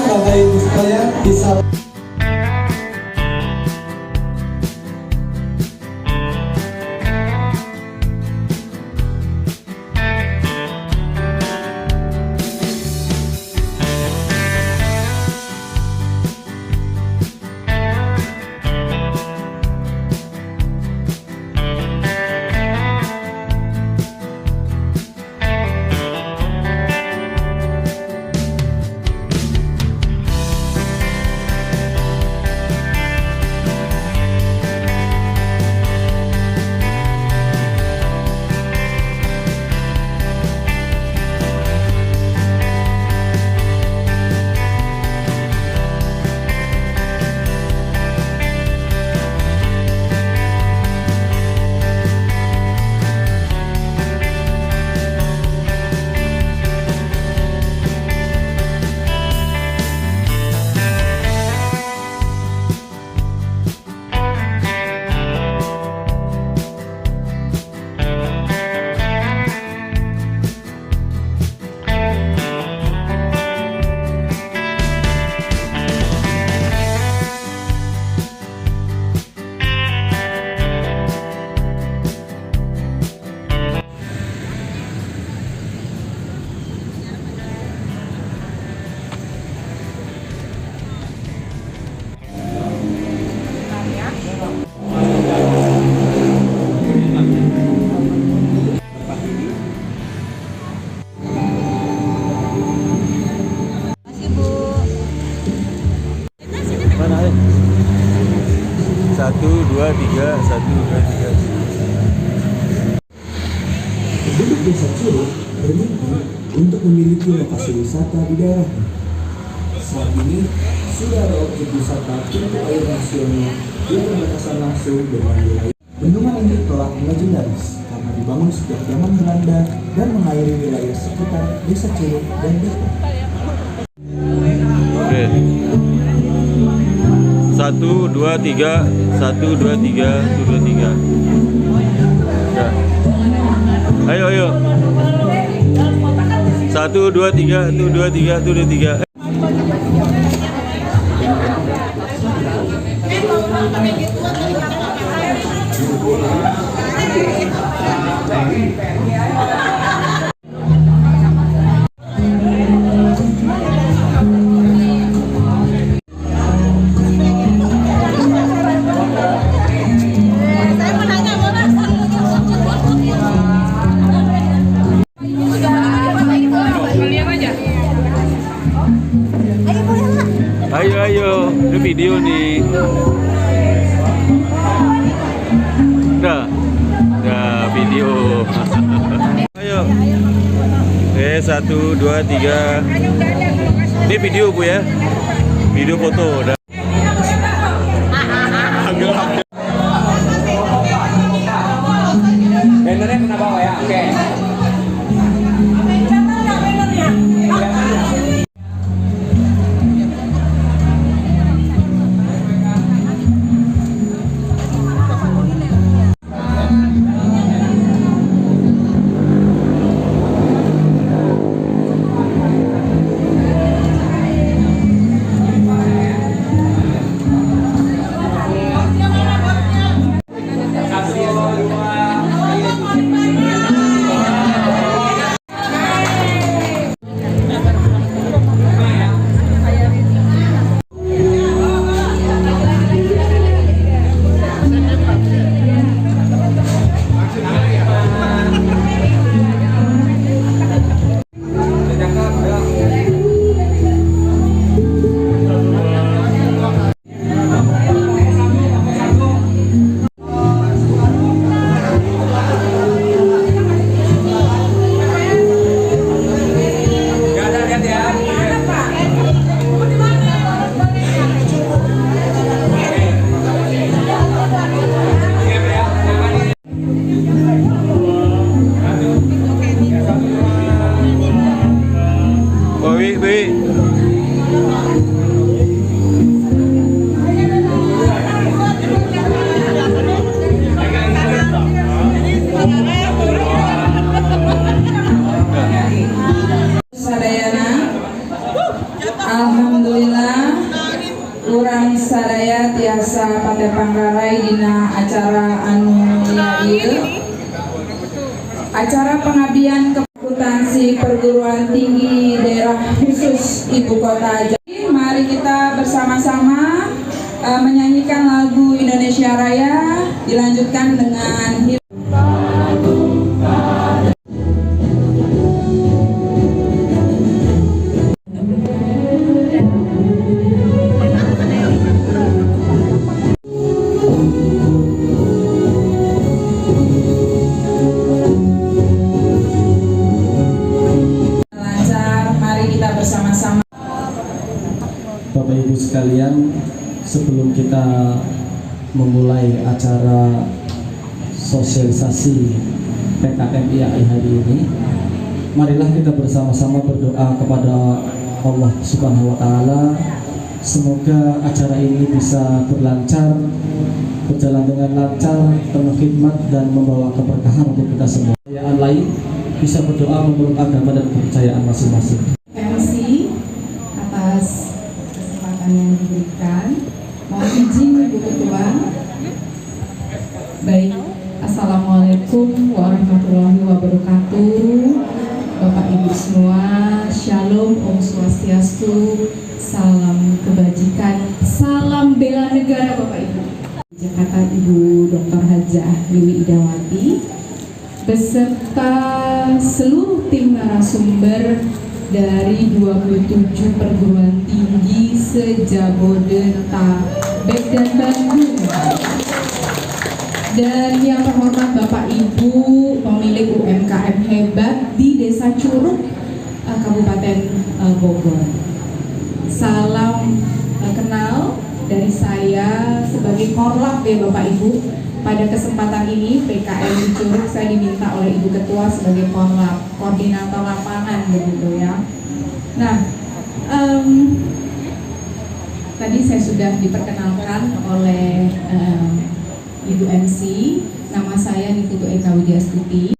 Bapak Ibu sekalian bisa. Satu, dua, tiga. Penduduk Desa Curug bermimpi untuk memiliki lokasi wisata di daerahnya. Saat ini sudah ada objek wisata pintu air nasional yang berbatasan langsung dengan wilayah. Bendungan ini telah legendaris karena dibangun sejak zaman Belanda dan mengairi wilayah sekitar Desa Curug dan Depok. Oke. 1, 2, 3. 1, 2, 3. 1, 2, 3. Ya. Ayo. 1, 2, 3. 1, 2, 3. 1, 2, 3. Ayo, ini video nih. Udah video. Ayo. Oke, 1, 2, 3. Ini video Bu ya. Video foto. Udah. Bannernya kena bawa ya, oke. Alhamdulillah. tiasa pada panggarai dina acara anu ieu acara pengabdian akuntansi perguruan tinggi daerah khusus ibu kota. Jadi mari kita bersama-sama menyanyikan lagu Indonesia Raya, dilanjutkan dengan bersama-sama. Bapak Ibu sekalian, sebelum kita memulai acara sosialisasi PKMIAI hari ini, marilah kita bersama-sama berdoa kepada Allah Subhanahu wa Ta'ala. Semoga acara ini bisa berlancar, berjalan dengan lancar, penuh hikmat dan membawa keberkahan untuk kita semua. Yang lain bisa berdoa menurut agama dan kepercayaan masing-masing. Atas kesempatan yang diberikan, mohon izin Ibu Ketua. Baik, Assalamualaikum warahmatullahi wabarakatuh. Bapak Ibu semua, Shalom, Om Swastiastu, salam kebajikan, salam bela negara Bapak Ibu. Jakarta Ibu Dr. Hajah Liwi Idawati beserta seluruh tim narasumber dari 27 perguruan tinggi se-Jabodetabek dan Bandung. Dan yang terhormat Bapak Ibu pemilik UMKM hebat di Desa Curug, Kabupaten Bogor. Salam kenal dari saya sebagai Korlap ya Bapak Ibu. Pada kesempatan ini PKM di Curug saya diminta oleh Ibu Ketua sebagai Korlap, koordinator lapangan begitu ya. Nah, tadi saya sudah diperkenalkan oleh Ibu MC, nama saya Niputu Eka Widyastuti.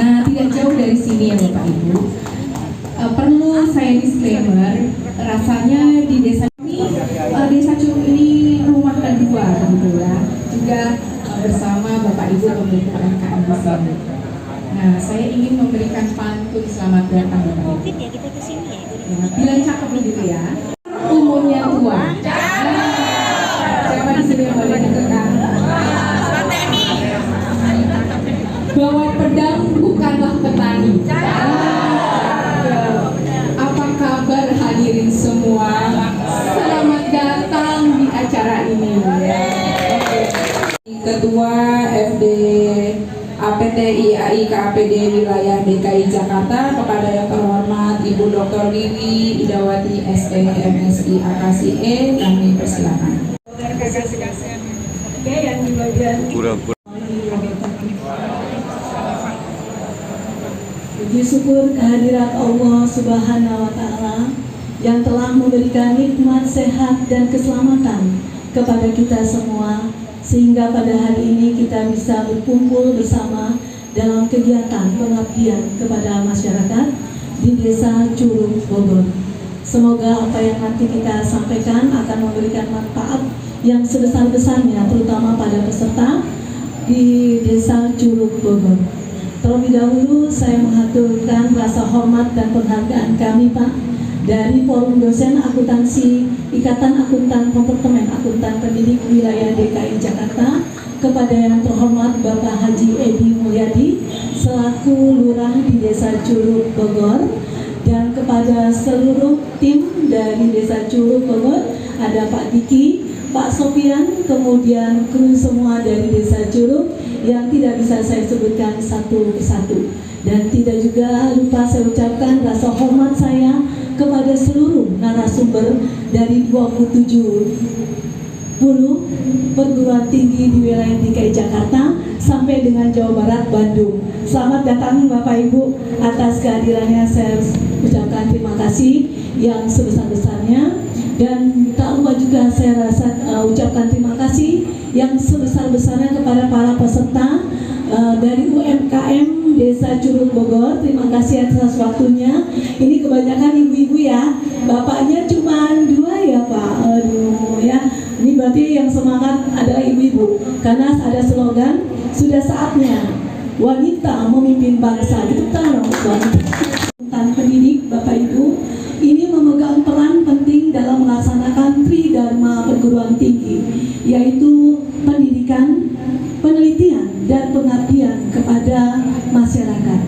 Nah, tidak jauh dari sini ya Bapak Ibu, perlu saya disclaimer, rasanya di desa ini, Desa Curug ini rumah kedua begitu ya. Juga bersama Bapak Ibu pemilik UMKM di sini. Nah, saya ingin memberikan pantun selamat datang Bapak Ibu. Ya, kita kesini ya. Bilang cakep begitu ya. Umurnya tua. Siapa di sini yang boleh ditekan? Bawa pedang bukanlah petani. Apa kabar hadirin semua? Selamat datang di acara ini. Ketua FD APTIAI KAPD Wilayah DKI Jakarta, kepada yang terhormat Ibu Dr. Liwi Idawati SE MSI AKSIE, kami persilakan. Yang di bagian Puji syukur kehadirat Allah Subhanahu wa Ta'ala yang telah memberikan nikmat sehat dan keselamatan kepada kita semua, sehingga pada hari ini kita bisa berkumpul bersama dalam kegiatan pengabdian kepada masyarakat di Desa Curug Bogor. Semoga apa yang nanti kita sampaikan akan memberikan manfaat yang sebesar-besarnya, terutama pada peserta di Desa Curug Bogor. Terlebih dahulu saya mengaturkan rasa hormat dan penghargaan kami Pak dari Forum Dosen Akuntansi Ikatan Akuntan Kompartemen Akuntan Pendidik Wilayah DKI Jakarta kepada yang terhormat Bapak Haji Edi Mulyadi selaku Lurah di Desa Curug Bogor, dan kepada seluruh tim dari Desa Curug Bogor, ada Pak Diki, Pak Sofian, kemudian kru semua dari Desa Curug yang tidak bisa saya sebutkan satu persatu. Dan tidak juga lupa saya ucapkan rasa hormat saya kepada seluruh narasumber dari 27 perguruan tinggi di wilayah DKI Jakarta sampai dengan Jawa Barat, Bandung. Selamat datang Bapak Ibu, atas kehadirannya saya ucapkan terima kasih yang sebesar-besarnya. Dan tak lupa juga saya ucapkan terima kasih yang sebesar-besarnya kepada para peserta dari UMKM Desa Curug Bogor. Terima kasih atas waktunya. Ini kebanyakan ibu-ibu ya, bapaknya cuma 2 ya Pak. Aduh ya, ini berarti yang semangat adalah ibu-ibu, karena ada slogan sudah saatnya wanita memimpin bangsa. Itu taruh tentang pendidik Bapak Ibu ini memegang peran penting dalam melaksanakan Tridharma perguruan tinggi, yaitu pendidikan, penelitian, dan pengabdian kepada masyarakat.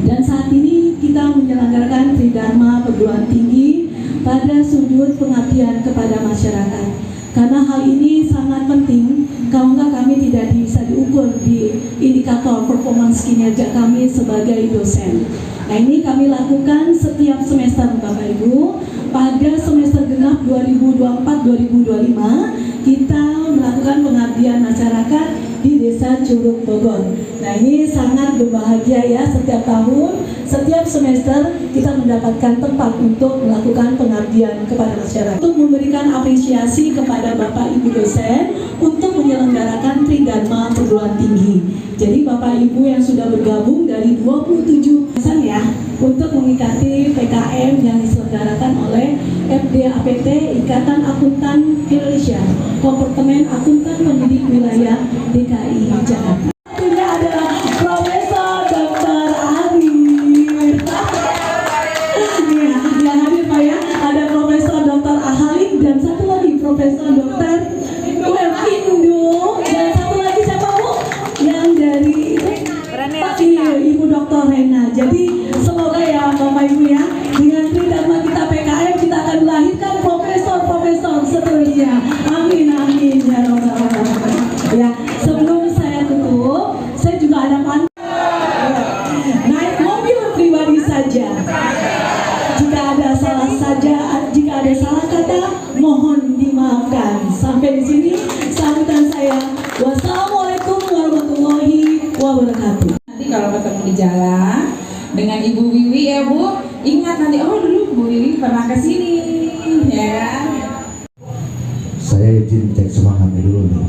Dan saat ini kita menyelenggarakan Tridharma perguruan tinggi pada sudut pengabdian kepada masyarakat. Karena hal ini sangat penting, kalau enggak kami tidak bisa diukur di indikator performance kinerja kami sebagai dosen. Nah, ini kami lakukan setiap semester Bapak Ibu. Pada semester genap 2024-2025 kita melakukan pengabdian masyarakat di Desa Curug Bogor. Nah, ini sangat berbahagia ya, setiap tahun, setiap semester kita mendapatkan tempat untuk melakukan pengabdian kepada masyarakat. Untuk memberikan apresiasi kepada Bapak Ibu dosen untuk menyelenggarakan Tridharma perguruan tinggi. Jadi Bapak Ibu yang sudah bergabung dari 27 dosen ya, untuk mengikuti PKM yang diselenggarakan oleh FDAPT Ikatan Akuntan Indonesia, Kompartemen Akuntan Pendidik Wilayah DKI Jakarta. Ini adalah Profesor Dr. Arif. Yang hadir Pak ya, ada Profesor Dr. Ahalid dan satu lagi Profesor Dr. Indo, dan satu lagi siapa Bu? Yang dari Ibu Dr. Rena. Jadi semoga ya Bapak Ibu ya, dengan Tridharma kita PKM kita akan melahirkan profesor-profesor seterusnya. Amin amin ya Rabbal alamin. Ya, sebelum saya tutup, saya juga ada naik mobil pribadi saja. Jika ada salah kata, mohon dimaafkan. Sampai di sini sambutan saya. Wassalamualaikum warahmatullahi wabarakatuh. Nanti kalau ketemu di jalan dengan Ibu Wiwi ya Bu, ingat nanti, oh dulu Bu Wiwi pernah ke sini, ya kan? Saya izin cek semangatnya dulu nih.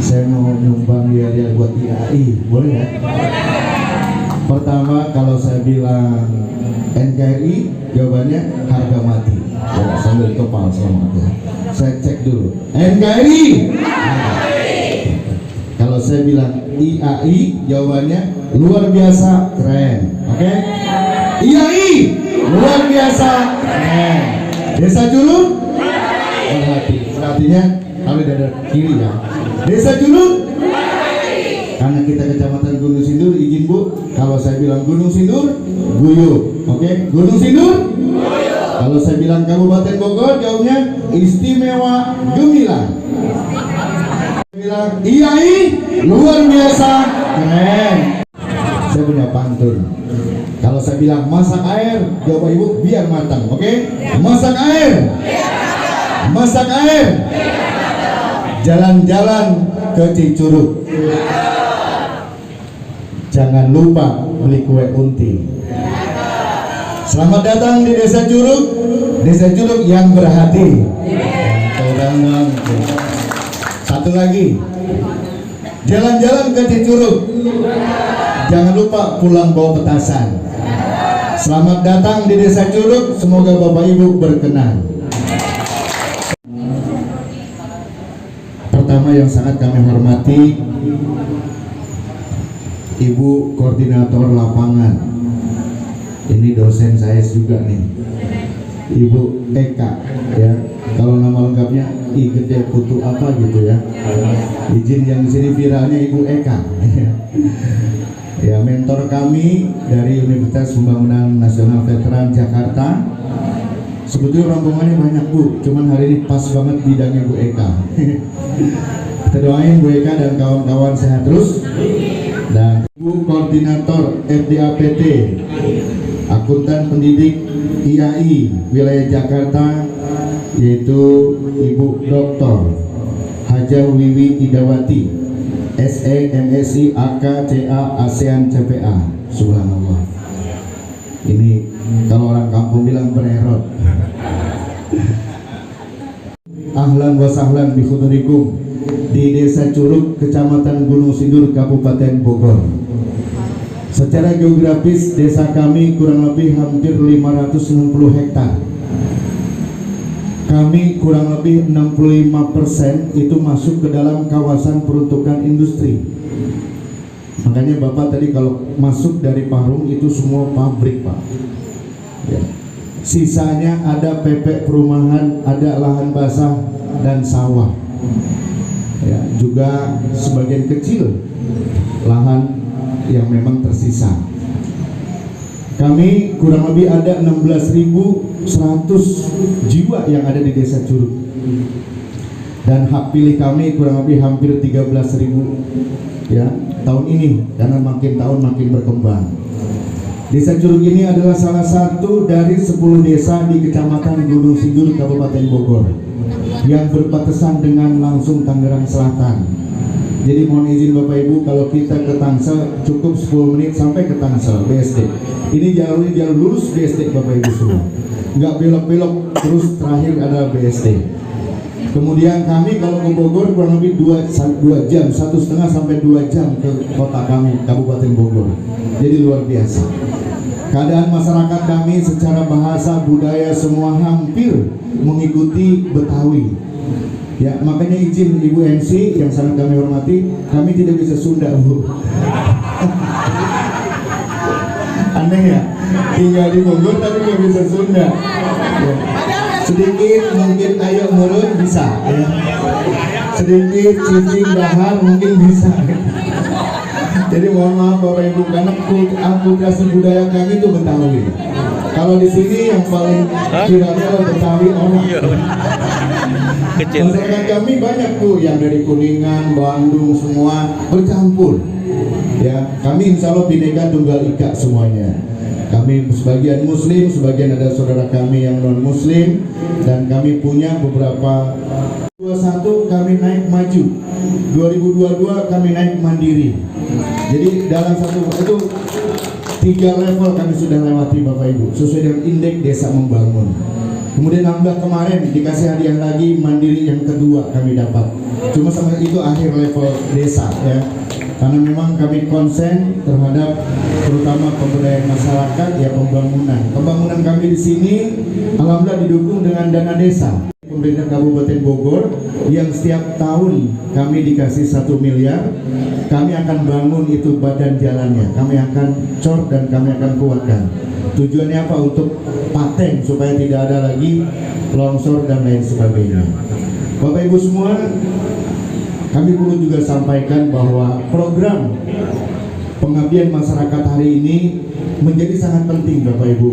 Saya mau nyumbang dia buat IAI, boleh ya? Pertama, kalau saya bilang NKRI, jawabannya harga mati. Ya, sambil kepala selamat ya. Saya cek dulu. NKRI. Kalau saya bilang IAI, jawabannya luar biasa keren. Oke? IAI luar biasa keren. Desa Curug berhati. Artinya kalau dada kiri ya. Desa Curug. Karena kita Kecamatan Gunung Sindur, izin Bu, kalau saya bilang Gunung Sindur, guyup. Oke? Gunung Sindur. Kalau saya bilang Kabupaten Bogor, jawabnya istimewa gemilang. Bilang IAI luar biasa keren. Saya punya pantun. Kalau saya bilang masak air, jawab Ibu biar matang. Oke? Masak air. Masak air. Jalan-jalan ke Cicurug. Jangan lupa beli kue unti. Selamat datang di Desa Curug. Desa Curug yang berhati. Satu lagi, jalan-jalan ke Cicurug. Jangan lupa pulang bawa petasan. Selamat datang di Desa Curug. Semoga Bapak Ibu berkenan. Pertama yang sangat kami hormati, Ibu Koordinator Lapangan. Ini dosen saya juga nih, Ibu Eka ya. Kalau nama lengkapnya Gede Putu apa gitu ya. Izin yang di sini viralnya Ibu Eka. Ya, mentor kami dari Universitas Pembangunan Nasional Veteran Jakarta. Sebetulnya rombongannya banyak Bu, cuman hari ini pas banget bidangnya Bu Eka. Kita doain Bu Eka dan kawan-kawan sehat terus. Dan Ibu Koordinator FDAPT Akuntan Pendidik IAI Wilayah Jakarta, yaitu Ibu Dr. Hajah Wiwi Idawati, SE, MSI, AK, CA, ASEAN, CPA. Subhanallah. Ini kalau orang kampung bilang bererot. Ahlan wa sahlan bi khudurikum di Desa Curug, Kecamatan Gunung Sindur, Kabupaten Bogor. Secara geografis desa kami kurang lebih hampir 560 hektar. kami kurang lebih 65% itu masuk ke dalam kawasan peruntukan industri. Makanya Bapak tadi kalau masuk dari Parung itu semua pabrik, Pak. Ya. Sisanya ada PP perumahan, ada lahan basah dan sawah. Ya, juga sebagian kecil lahan yang memang tersisa. Kami kurang lebih ada 16.100 jiwa yang ada di Desa Curug. Dan hak pilih kami kurang lebih hampir 13.000 ya tahun ini, karena makin tahun makin berkembang. Desa Curug ini adalah salah satu dari 10 desa di Kecamatan Gunung Sindur, Kabupaten Bogor yang berbatasan dengan langsung Tangerang Selatan. Jadi mohon izin Bapak Ibu, kalau kita ke Tangsel cukup 10 menit sampai ke Tangsel BSD. Ini jalurnya jalur lurus BSD Bapak Ibu semua, nggak belok-belok, terus terakhir adalah BSD. Kemudian kami kalau ke Bogor kurang lebih 2 jam, 1,5 sampai 2 jam ke kota kami, Kabupaten Bogor. Jadi luar biasa. Keadaan masyarakat kami secara bahasa, budaya semua hampir mengikuti Betawi. Ya, makanya izin Ibu MC yang sangat kami hormati, kami tidak bisa Sunda, Bu. Aneh ya, tinggal di Bogor tapi nggak bisa Sunda. Ya. Sedikit mungkin ayo murun bisa, ya. Sedikit cicing dahar mungkin bisa. Jadi mohon maaf Bapak Ibu, karena akulturasi budaya kami itu Betawi. Kalau di sini yang paling viral Betawi orang. Masyarakat kami banyak tuh yang dari Kuningan, Bandung semua bercampur. Ya, kami insya Allah Bhinneka Tunggal Ika semuanya. Kami sebagian Muslim, sebagian ada saudara kami yang non Muslim, dan kami punya beberapa. 2021 kami naik maju, 2022 kami naik mandiri. Jadi dalam satu itu 3 level kami sudah lewati Bapak Ibu, sesuai dengan indeks desa membangun. Kemudian alhamdulillah kemarin dikasih hadiah lagi mandiri yang kedua kami dapat. Cuma sama itu akhir level desa ya. Karena memang kami konsen terhadap terutama pemberdayaan masyarakat ya, pembangunan. Pembangunan kami di sini alhamdulillah didukung dengan dana desa. Pemerintah Kabupaten Bogor yang setiap tahun kami dikasih 1 miliar, kami akan bangun itu badan jalannya, kami akan cor dan kami akan kuatkan. Tujuannya apa? Untuk paten supaya tidak ada lagi longsor dan lain sebagainya. Bapak Ibu semua, kami perlu juga sampaikan bahwa program pengabdian masyarakat hari ini menjadi sangat penting Bapak Ibu,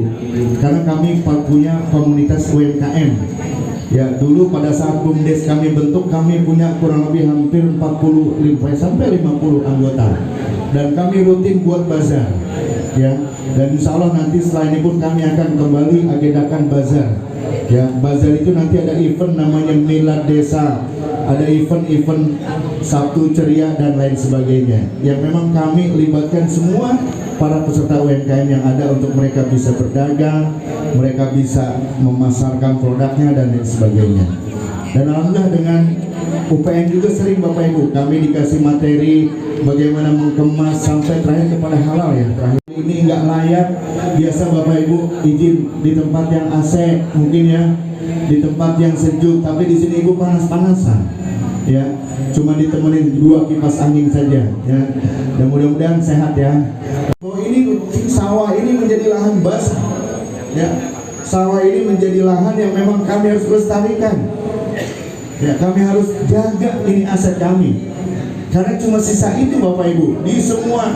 karena kami punya komunitas UMKM. Ya, dulu pada saat BUMDes kami bentuk, kami punya kurang lebih hampir 40 sampai 50 anggota, dan kami rutin buat bazar. Ya, dan insya Allah nanti setelah ini pun kami akan kembali agendakan bazar. Ya, bazar itu nanti ada event namanya Milad Desa, ada event-event Sabtu Ceria dan lain sebagainya, yang memang kami libatkan semua para peserta UMKM yang ada untuk mereka bisa berdagang, mereka bisa memasarkan produknya dan lain sebagainya. Dan alhamdulillah dengan UPN juga sering Bapak Ibu kami dikasih materi bagaimana mengemas sampai terakhir kepada halal ya. Terakhir ini nggak layak, biasa Bapak Ibu izin di tempat yang AC mungkin ya, di tempat yang sejuk, tapi di sini Ibu panas-panasan ya, cuma ditemenin 2 kipas angin saja ya, dan mudah-mudahan sehat ya. Oh, ini sawah ini menjadi lahan basah ya, sawah ini menjadi lahan yang memang kami harus lestarikan ya, kami harus jaga ini aset kami, karena cuma sisa itu Bapak Ibu di semua.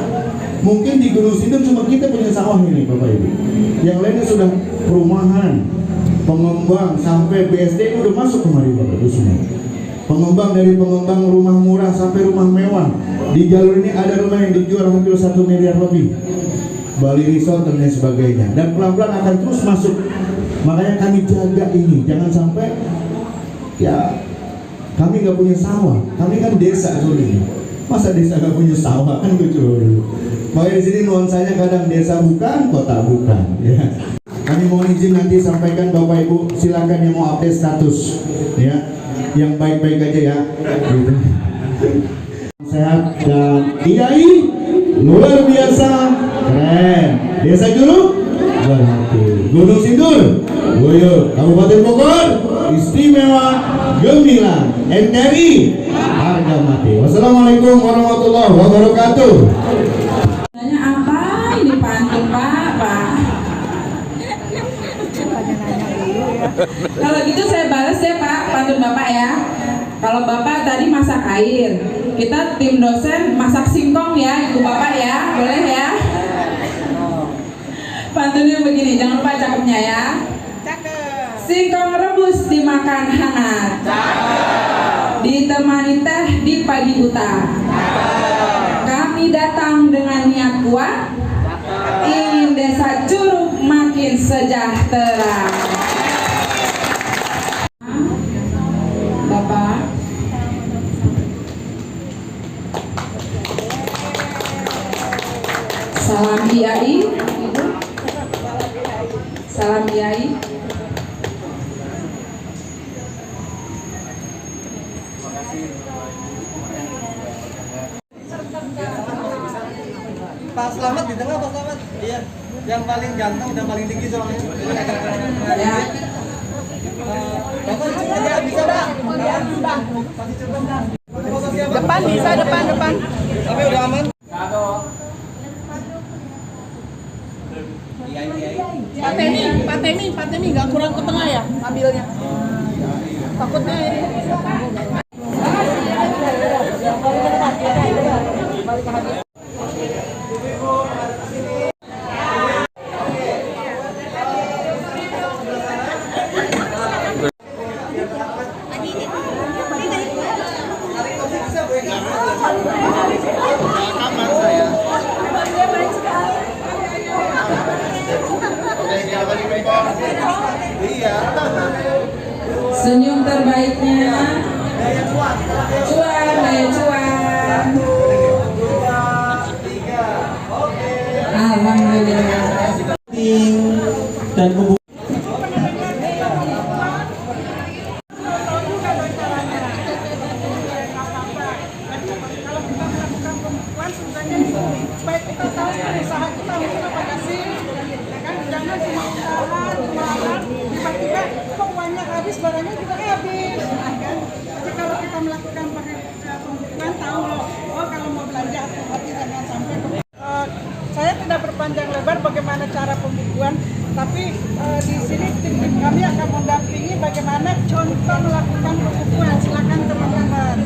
Mungkin di Gunung Sindur cuma kita punya sawah ini Bapak Ibu, yang lainnya sudah perumahan, pengembang sampai BSD ini udah masuk kemari Bapak Ibu semua. Pengembang dari pengembang rumah murah sampai rumah mewah. Di jalur ini ada rumah yang dijual hampir 1 miliar lebih, Bali Resort dan lain sebagainya, dan pelan-pelan akan terus masuk. Makanya kami jaga ini, jangan sampai ya kami nggak punya sawah. Kami kan desa ini, masa desa nggak punya sawah, kan lucu. Makanya di sini nuansanya kadang desa bukan, kota bukan ya. Kami mohon izin nanti sampaikan Bapak Ibu, silakan yang mau update status ya, yang baik-baik aja ya gitu. Sehat dan kiai luar biasa keren. Desa Curug berhati, Gunung Sindur Goyo, Kabupaten Bogor istimewa gemilang NTRI harga mati. Wassalamualaikum warahmatullahi wabarakatuh. Tanya apa ini pantun Pak? Kalau gitu saya balas ya Pak, pantun Bapak ya. Kalau Bapak tadi masak air, kita tim dosen masak singkong ya, Ibu Bapak ya, boleh ya? Pantunnya begini, jangan lupa cakepnya ya. Singkong rebus dimakan hangat, ditemani teh di pagi buta. Kami datang dengan niat kuat, ingin desa Curug makin sejahtera. Bapak, salam IAI, Ibu. Salam IAI. Pak Slamet di tengah, Pak Slamet. Iya, yang paling ganteng dan paling tinggi soalnya. Ya. Bapak coba bisa, Pak. Masih coba. Depan bisa, depan. Tapi udah aman. Pak Temi nggak kurang ke tengah ya ambilnya. Takutnya ini. Senyum terbaiknya cuan, daya cuan. Alhamdulillah. Dan kubu Baik kita tahu usaha kita mungkin apa nggak sih? Kan jangan cuma usaha, jualan, tiba-tiba kok uangnya habis, barangnya juga habis. Kan? Jadi kalau kita melakukan pakai pembukuan tahu loh, oh kalau mau belanja hati-hati jangan sampai. Saya tidak berpanjang lebar bagaimana cara pembukuan, tapi di sini tim kami akan mendampingi bagaimana contoh melakukan pembukuan. Silakan teman-teman.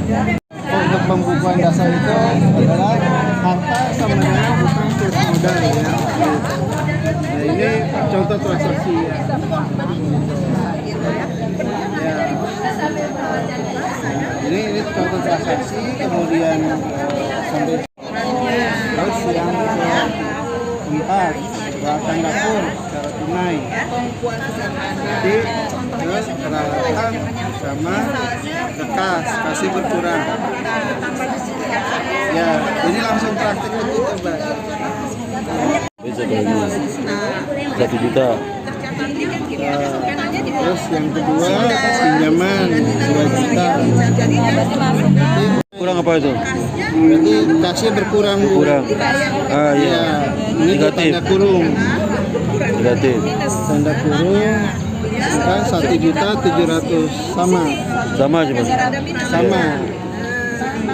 Untuk pembukuan dasar itu adalah harta sama dengan utang plus modal ya. Nah, ini contoh transaksi ya. Ini contoh transaksi, kemudian sampai terus yang keempat peralatan dapur secara tunai. Jadi terus peralatan sama kertas kasih berkurang. Ya, ini langsung praktik untuk coba. Bisa bagi 1 juta. Terus yang kedua pinjaman 2 juta. Kurang apa itu? Berarti kasih berkurang. Kurang. Ah iya. Ya, ini Negatif. tanda kurung. Negatif. Tanda kurung. Maka 1.700.000 sama. Sama cuma. Sama.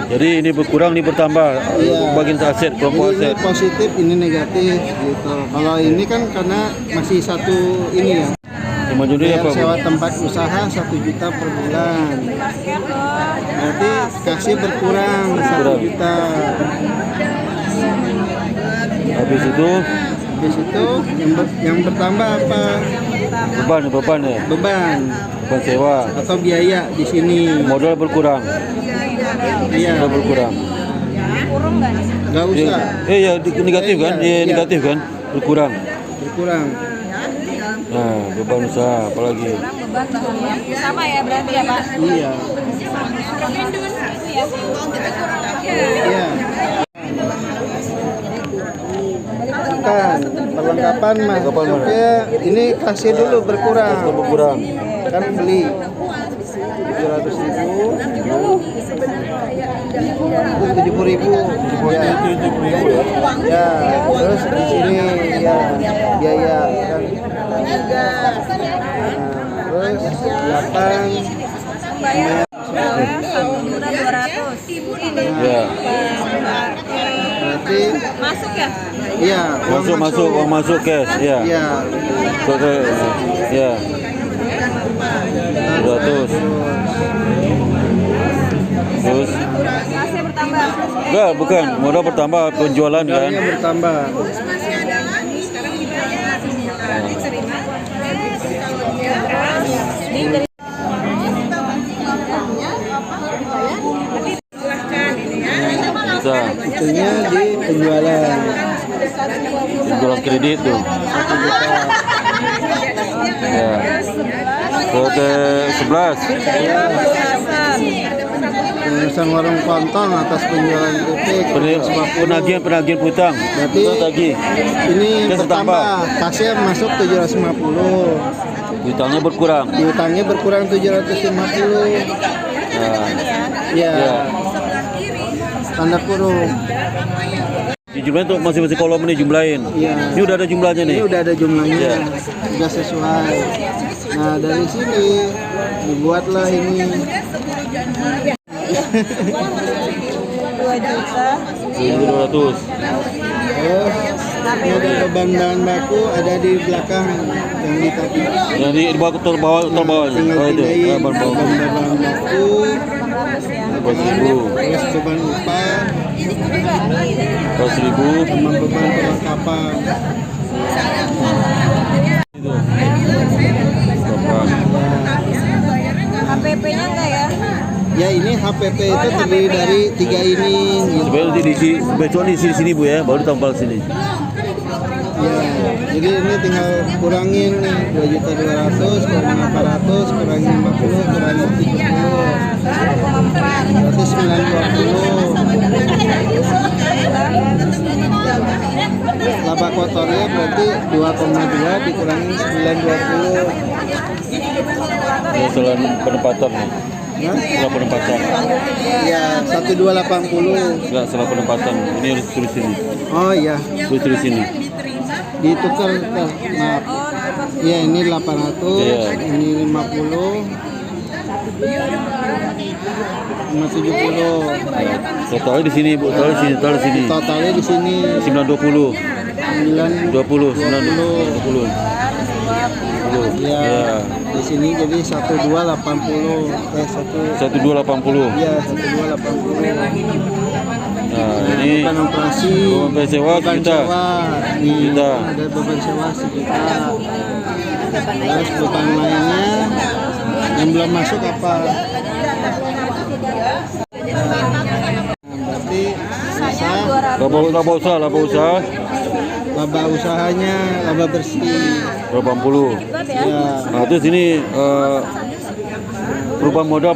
Jadi ini berkurang, ini bertambah. Iya. Bagian aset, kelompok Ini aset. positif, ini negatif gitu. Kalau ini kan karena masih satu ini ya. Cuma judulnya Bayar apa? sewa tempat usaha 1 juta per bulan. Berarti kasih berkurang 1 juta. Habis itu yang bertambah apa? beban ya. Beban Beban sewa. atau biaya di sini. Modal berkurang. Iya, Modal berkurang. nggak usah Ya negatif kan? Iya negatif kan? Berkurang. berkurang. Nah, beban usaha apalagi. Sama ya berarti ya Pak? Iya. Iya. Kan perlengkapan masuknya ini kasih dulu berkurang. Berkurang. Kan beli 700.000 70.000 ya. Terus di sini ya biaya kan. Nah, terus Bayar 1.200. Ya. berarti Masuk ya? iya Uang masuk cash. Ya. iya Ya. 200. Terus Masih bertambah. enggak, bukan. Modal bertambah, penjualan kan. modalnya bertambah. Masih ada lagi. Sekarang kita terima. Bisa. Itunya di penjualan Penjualan kredit tuh. 1 juta. Ya. Ke 11. Penulisan warung konton atas penjualan kritik Penagihan hutang. berarti Itu tagih. ini Kas bertambah kasnya masuk 750 Hutangnya berkurang. piutangnya berkurang 750 Ya. ya tanda kurung Dijumlahin tuh masing-masing kolom ini jumlahin. Iya. Ini udah ada jumlahnya nih. ini udah ada jumlahnya Iya. sudah sesuai. Nah dari sini dibuatlah ini 1.200. ini ada beban bahan baku ada di belakang yang di tadi Yang di bawah terbawahnya. tinggal Oh itu. pindahin Bahan bawah. beban baku 4.000. terus beban upah 4.000. sama beban perlengkapan. Itu. HPP-nya enggak ya? Ya ini HPP itu terdiri dari 3 ini gitu. Sebenarnya nanti diisi besok nih sini Bu ya, baru tampal sini. Ya, jadi ini tinggal kurangin nih 2.200 kurang 800 kurang 50 kurang 70 berarti 920 laba kotornya berarti 2,2 dikurangi 920 Ini selain penempatan nih. ya, Setelah penempatan. ya 1280 Enggak, setelah penempatan. Ini harus tulis sini. oh iya Harus tulis sini. ditukar maaf ya ini 800 Iya. ini 50 sama 70 Totalnya di sini Bu, totalnya di sini, totalnya di sini. totalnya di sini 920. 920 920. ya Ya. di sini jadi 1280 1280. ya 1280 Nah, ini beban operasi beban sewa beban sejuta. sewa nih Sejuta. ada beban sewa sejuta terus beban lainnya yang belum masuk apa berarti sisa Laba usaha laba usahanya laba bersih 80. ya Nah, terus ini perubahan modal.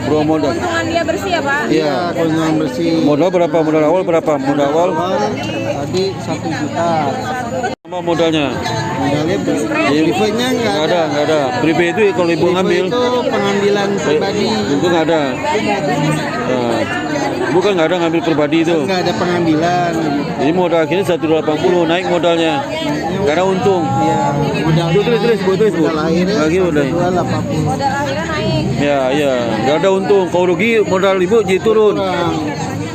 Keuntungan dia bersih ya Pak? iya keuntungan bersih Modal berapa? Modal awal berapa? Modal awal tadi 1 juta sama modalnya. modalnya private-nya nggak ada Enggak ada. Pribadi itu kalau ibu Private ngambil itu pengambilan pribadi itu enggak ada. Nah, bukan nggak ada ngambil pribadi itu. nggak ada pengambilan Jadi modal akhirnya 180 naik modalnya. Karena untung. ya modalnya Tulis Bu. modal akhirnya Lagi udah. 280 Modal akhirnya naik. Ya. Nggak ada untung. Kalau rugi modal ibu jadi turun.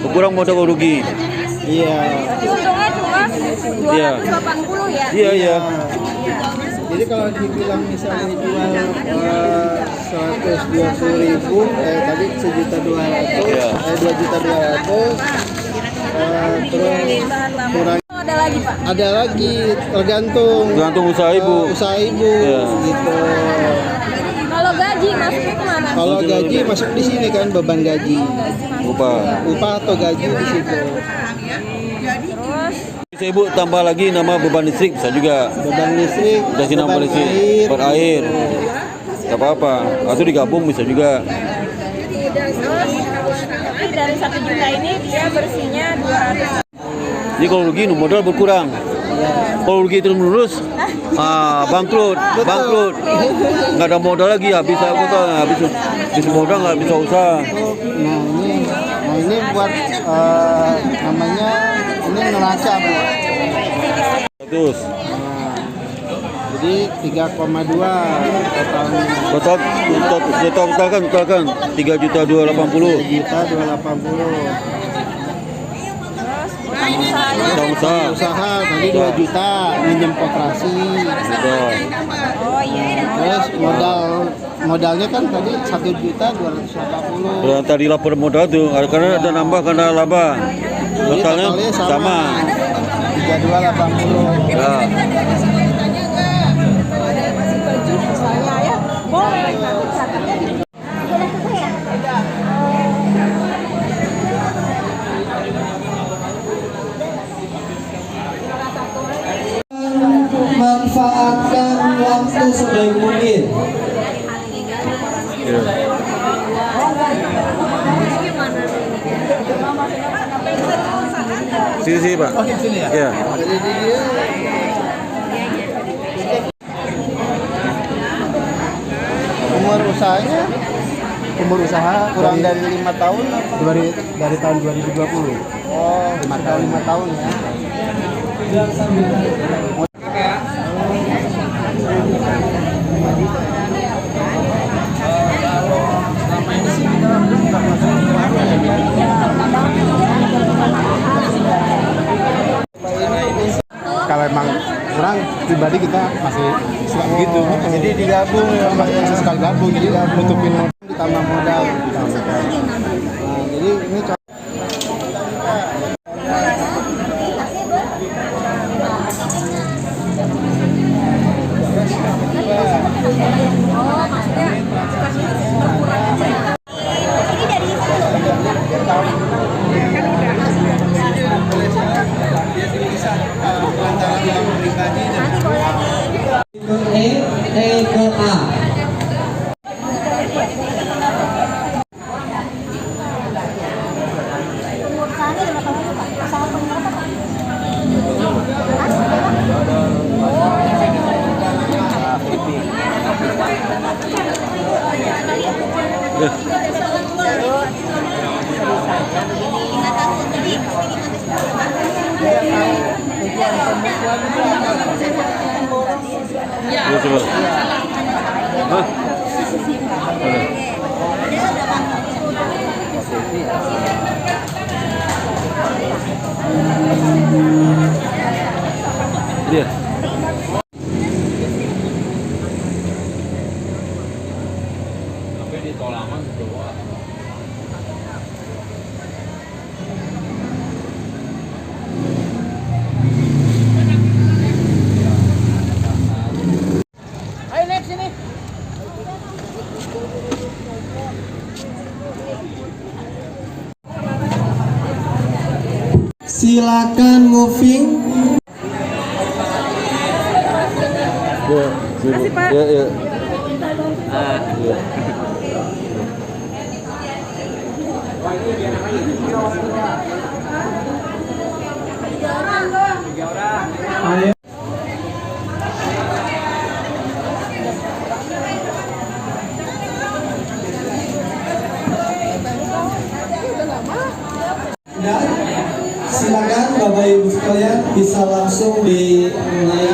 Kurang modal kalau rugi. iya Untungnya cuma 280 ya? Iya. jadi kalau dibilang misalnya dijual 120.000 tadi 1.200.000 Iya. 2.200.000 terus kurang Oh, ada lagi Pak? ada lagi tergantung usaha ibu. usaha ibu Iya. gitu Kalau gaji masuknya kemana? kalau gaji masuk di sini kan beban gaji upah atau gaji di situ Terus Bisa ibu tambah lagi nama beban listrik bisa juga. beban listrik Kasih nama beban listrik. air Beban air. Gak apa-apa. Atau digabung bisa juga. tapi dari 1 juta ini dia bersihnya 200. Jadi kalau rugi modal berkurang. Kalau rugi terus menerus, bangkrut. Nggak ada modal lagi, habis modal nggak bisa usaha. nah ini buat namanya ini neraca Bu Terus Jadi 3,2 totalnya. Totalkan 3.280.000. 3.280. Utang usaha. Usaha tadi 2 juta minjem koperasi. Betul. Terus modalnya kan tadi 1.280.000. Kalau tadi lapor modal tuh, karena ada nambah karena laba. Jadi Totalnya sama. 3.280. Ya. Manfaatkan waktu sebaik mungkin. Ya. Sini Pak. Oh, sini ya? Ya. Umur usaha kurang dari 5 tahun dari tahun 2020. Oh, 5 tahun ya. Kalau emang kurang pribadi kita masih suka begitu. Jadi digabung ya, masih sekali gabung jadi nutupin ditambah modal. Nah, jadi ini E ke A. Ya, coba. Hah? Dia. Silakan moving. Ya, Makasih, Pak. Ya, ya. Ya. Ayo. Dan silakan Bapak Ibu sekalian bisa langsung dimulai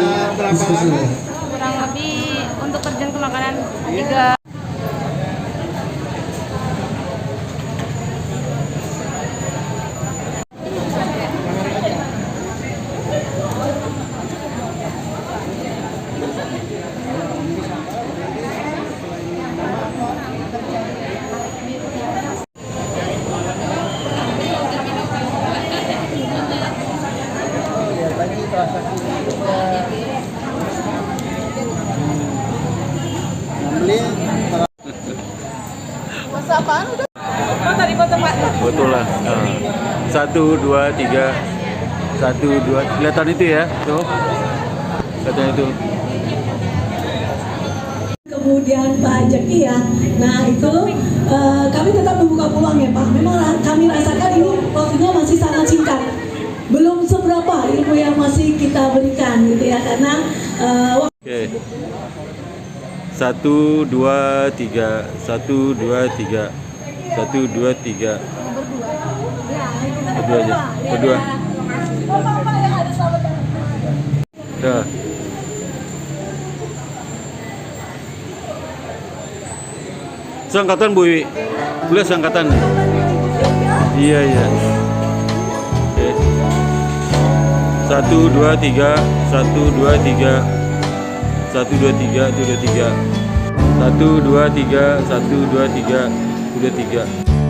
diskusinya. Kurang lebih untuk terjun ke makanan 3. Betul lah. 1, 2, 3. 1, 2. Kelihatan itu ya? Tuh. Kelihatan itu. Kemudian Pak Jaki ya, nah itu kami tetap membuka peluang ya Pak. Memang kami rasakan ini waktunya masih sangat singkat, belum seberapa ilmu yang masih kita berikan gitu ya, karena Oke. 1, 2, 3. 1, 2, 3. 1, 2, 3. Berdua aja. Berdua. Ya. Seangkatan Bu Iwi? Kuliah seangkatan? Iya, iya. Oke. 1, 2, 3, 1, 2, 3, 1, 2, 3, 1, 2, 3, 1, 2, 3, 1, 2, 3, 1, 2, 3.